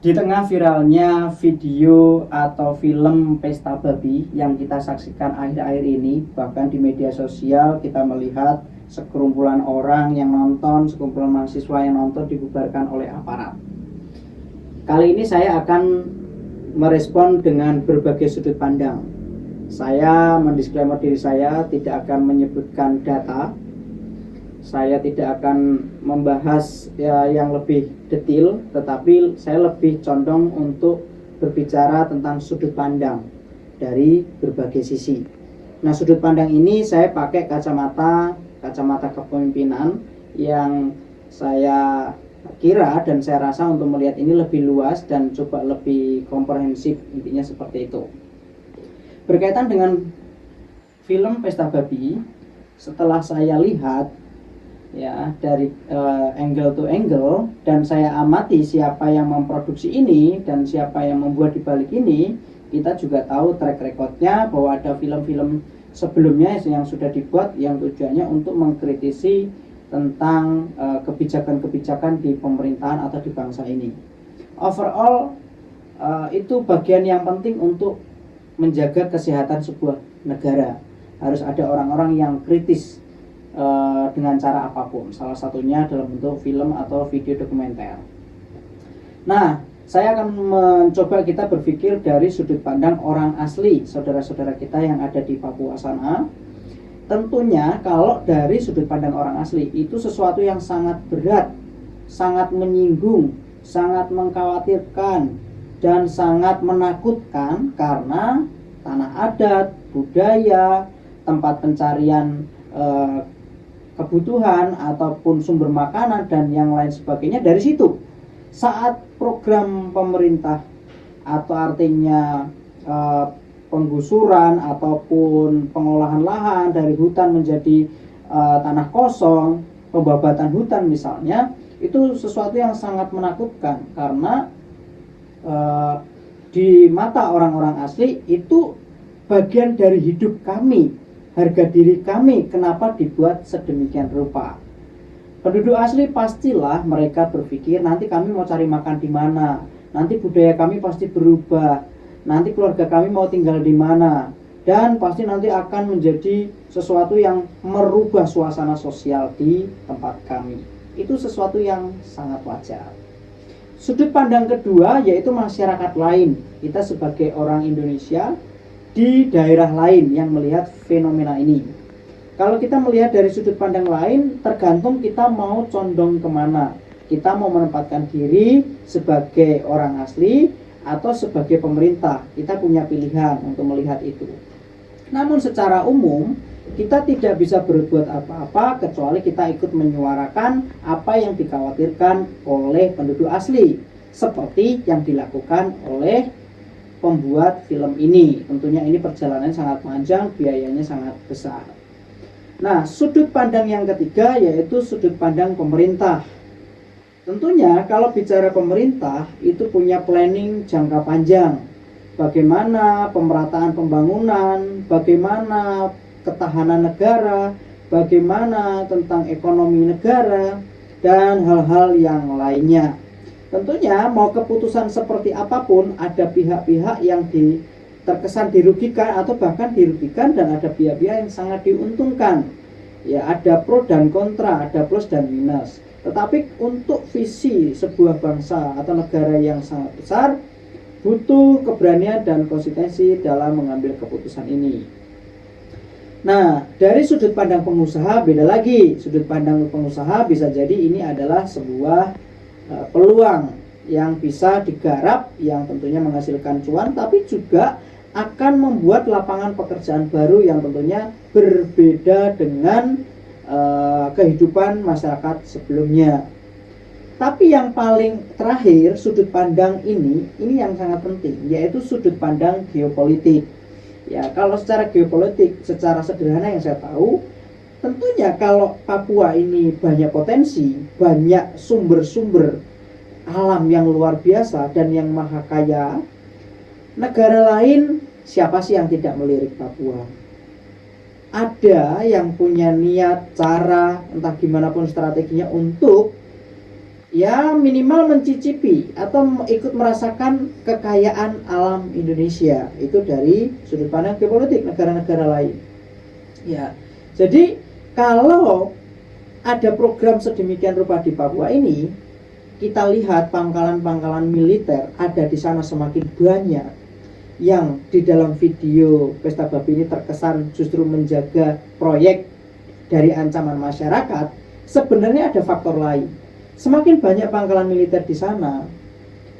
Di tengah viralnya video atau film Pesta Babi yang kita saksikan akhir-akhir ini, bahkan di media sosial kita melihat segerombolan orang yang nonton, segerombolan mahasiswa yang nonton dibubarkan oleh aparat. Kali ini saya akan merespon dengan berbagai sudut pandang. Saya mendisklaimer diri saya tidak akan menyebutkan data. Saya tidak akan membahas yang lebih detail, tetapi saya lebih condong untuk berbicara tentang sudut pandang dari berbagai sisi. Nah, sudut pandang ini saya pakai kacamata kepemimpinan yang saya kira dan saya rasa untuk melihat ini lebih luas dan coba lebih komprehensif, intinya seperti itu. Berkaitan dengan film Pesta Babi, setelah saya lihat ya dari angle to angle dan saya amati siapa yang memproduksi ini dan siapa yang membuat di balik ini, kita juga tahu track recordnya bahwa ada film-film sebelumnya yang sudah dibuat yang tujuannya untuk mengkritisi tentang kebijakan-kebijakan di pemerintahan atau di bangsa ini. Overall itu bagian yang penting untuk menjaga kesehatan sebuah negara. Harus ada orang-orang yang kritis dengan cara apapun, salah satunya dalam bentuk film atau video dokumenter. Nah, saya akan mencoba kita berpikir dari sudut pandang orang asli, saudara-saudara kita yang ada di Papua sana. Tentunya kalau dari sudut pandang orang asli itu sesuatu yang sangat berat, sangat menyinggung, sangat mengkhawatirkan, dan sangat menakutkan karena tanah adat, budaya, tempat pencarian kebutuhan ataupun sumber makanan dan yang lain sebagainya dari situ. Saat program pemerintah atau artinya penggusuran ataupun pengolahan lahan dari hutan menjadi tanah kosong, pembabatan hutan misalnya, itu sesuatu yang sangat menakutkan karena di mata orang-orang asli itu bagian dari hidup kami. Harga diri kami kenapa dibuat sedemikian rupa. Penduduk asli pastilah mereka berpikir nanti kami mau cari makan di mana, nanti budaya kami pasti berubah, nanti keluarga kami mau tinggal di mana, dan pasti nanti akan menjadi sesuatu yang merubah suasana sosial di tempat kami. Itu sesuatu yang sangat wajar. Sudut pandang kedua yaitu masyarakat lain, kita sebagai orang Indonesia di daerah lain yang melihat fenomena ini. Kalau kita melihat dari sudut pandang lain, tergantung kita mau condong kemana. Kita mau menempatkan diri sebagai orang asli atau sebagai pemerintah. Kita punya pilihan untuk melihat itu. Namun secara umum, kita tidak bisa berbuat apa-apa kecuali kita ikut menyuarakan apa yang dikhawatirkan oleh penduduk asli, seperti yang dilakukan oleh pembuat film ini. Tentunya ini perjalanan sangat panjang, biayanya sangat besar. Nah, sudut pandang yang ketiga yaitu sudut pandang pemerintah. Tentunya kalau bicara pemerintah itu punya planning jangka panjang. Bagaimana pemerataan pembangunan, bagaimana ketahanan negara, bagaimana tentang ekonomi negara, dan hal-hal yang lainnya. Tentunya mau keputusan seperti apapun ada pihak-pihak yang terkesan dirugikan atau bahkan dirugikan dan ada pihak-pihak yang sangat diuntungkan. Ya, ada pro dan kontra, ada plus dan minus. Tetapi untuk visi sebuah bangsa atau negara yang sangat besar butuh keberanian dan konsistensi dalam mengambil keputusan ini. Nah, dari sudut pandang pengusaha beda lagi. Sudut pandang pengusaha bisa jadi ini adalah sebuah peluang yang bisa digarap yang tentunya menghasilkan cuan, tapi juga akan membuat lapangan pekerjaan baru yang tentunya berbeda dengan kehidupan masyarakat sebelumnya. Tapi yang paling terakhir, sudut pandang ini yang sangat penting, yaitu sudut pandang geopolitik. Ya, kalau secara geopolitik, secara sederhana yang saya tahu, tentunya kalau Papua ini banyak potensi, banyak sumber-sumber alam yang luar biasa dan yang maha kaya, negara lain siapa sih yang tidak melirik Papua? Ada yang punya niat, cara, entah gimana pun strateginya untuk ya minimal mencicipi atau ikut merasakan kekayaan alam Indonesia itu dari sudut pandang geopolitik negara-negara lain. Ya, jadi kalau ada program sedemikian rupa di Papua ini, kita lihat pangkalan-pangkalan militer ada di sana semakin banyak, yang di dalam video Pesta Babi ini terkesan justru menjaga proyek dari ancaman masyarakat. Sebenarnya ada faktor lain. Semakin banyak pangkalan militer di sana,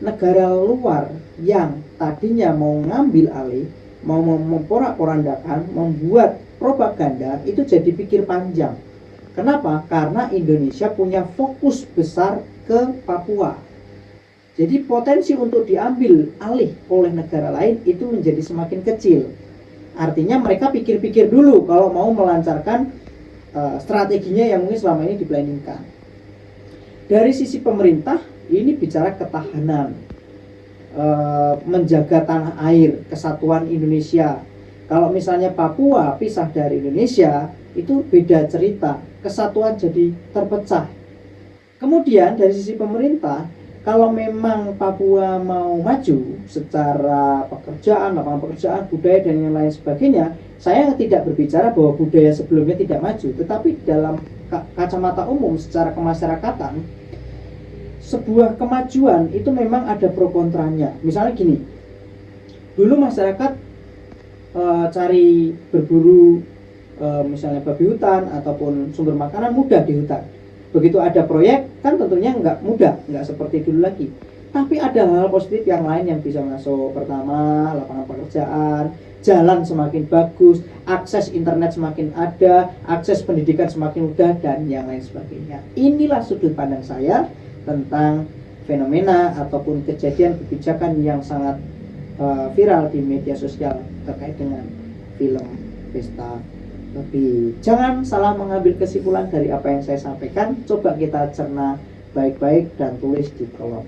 negara luar yang tadinya mau ngambil alih, mau memporak-porandakan, membuat propaganda, itu jadi pikir panjang. Kenapa? Karena Indonesia punya fokus besar ke Papua. Jadi potensi untuk diambil alih oleh negara lain itu menjadi semakin kecil. Artinya mereka pikir-pikir dulu kalau mau melancarkan strateginya yang mungkin selama ini diplanningkan. Dari sisi pemerintah, ini bicara ketahanan, menjaga tanah air, kesatuan Indonesia. Kalau misalnya Papua pisah dari Indonesia, itu beda cerita, kesatuan jadi terpecah. Kemudian dari sisi pemerintah, kalau memang Papua mau maju secara pekerjaan, lapangan pekerjaan, budaya dan yang lain sebagainya, saya tidak berbicara bahwa budaya sebelumnya tidak maju, tetapi dalam kacamata umum secara kemasyarakatan, sebuah kemajuan itu memang ada pro kontranya. Misalnya gini, dulu masyarakat cari berburu misalnya babi hutan ataupun sumber makanan mudah di hutan. Begitu ada proyek kan tentunya nggak mudah, nggak seperti dulu lagi. Tapi ada hal positif yang lain yang bisa masuk. Pertama, lapangan pekerjaan, jalan semakin bagus, akses internet semakin ada, akses pendidikan semakin mudah, dan yang lain sebagainya. Inilah sudut pandang saya tentang fenomena ataupun kejadian kebijakan yang sangat viral di media sosial terkait dengan film Pesta Babi. Jangan salah mengambil kesimpulan dari apa yang saya sampaikan. Coba kita cerna baik-baik dan tulis di kolom